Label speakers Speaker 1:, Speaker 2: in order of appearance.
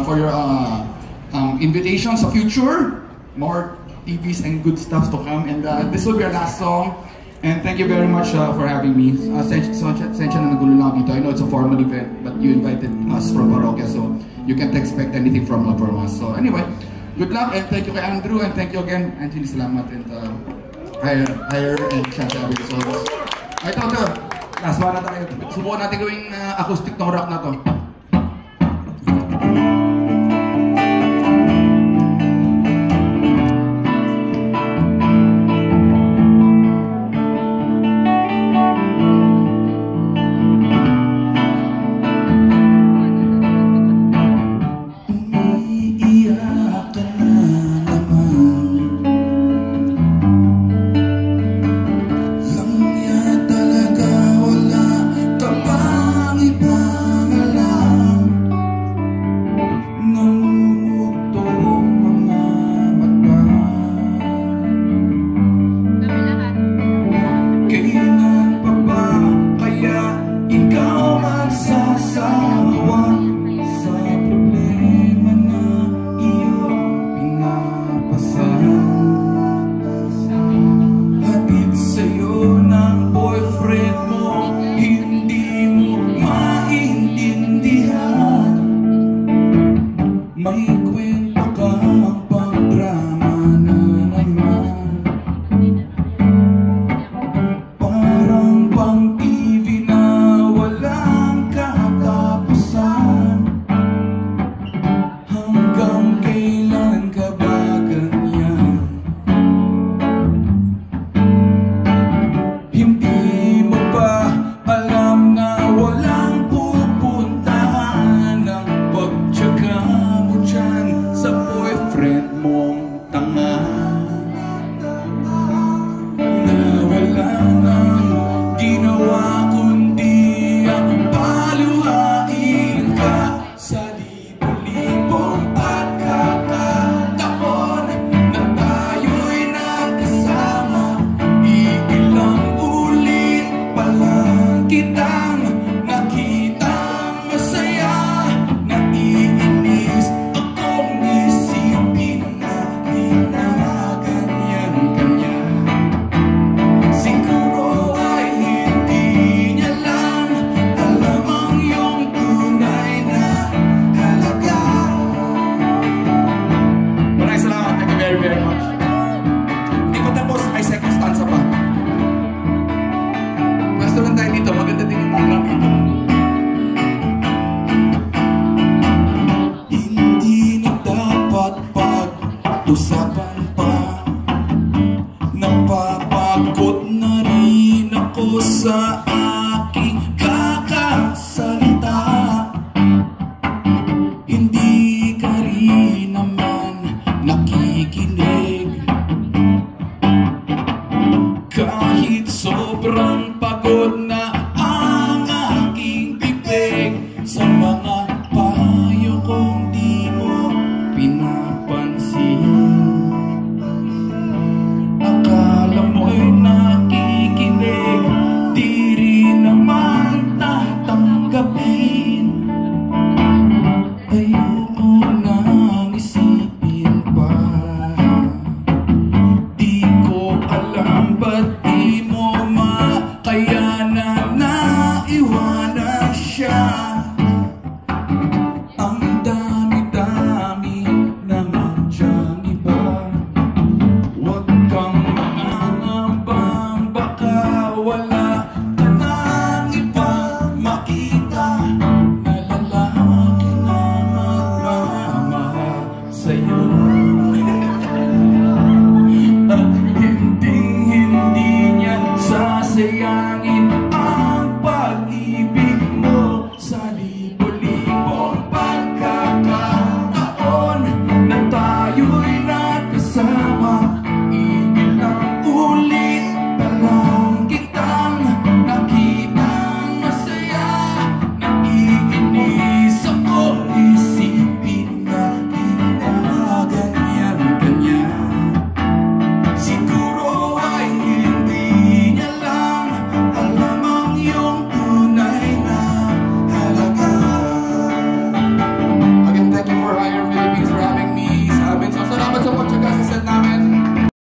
Speaker 1: for your invitation sa future. More TVs and good stuff to come. And this will be our last song. And thank you very much for having me. Sensya na nagulo lang dito. I know it's a formal event, but you invited us from Parokya, so you can't expect anything from us. So anyway, good luck and thank you kay Andrew and thank you again, Angeli, salamat and Hire and Shantabi. So ito, last one na tayo. Subukan natin gawing acoustic tong rock na to.
Speaker 2: Usap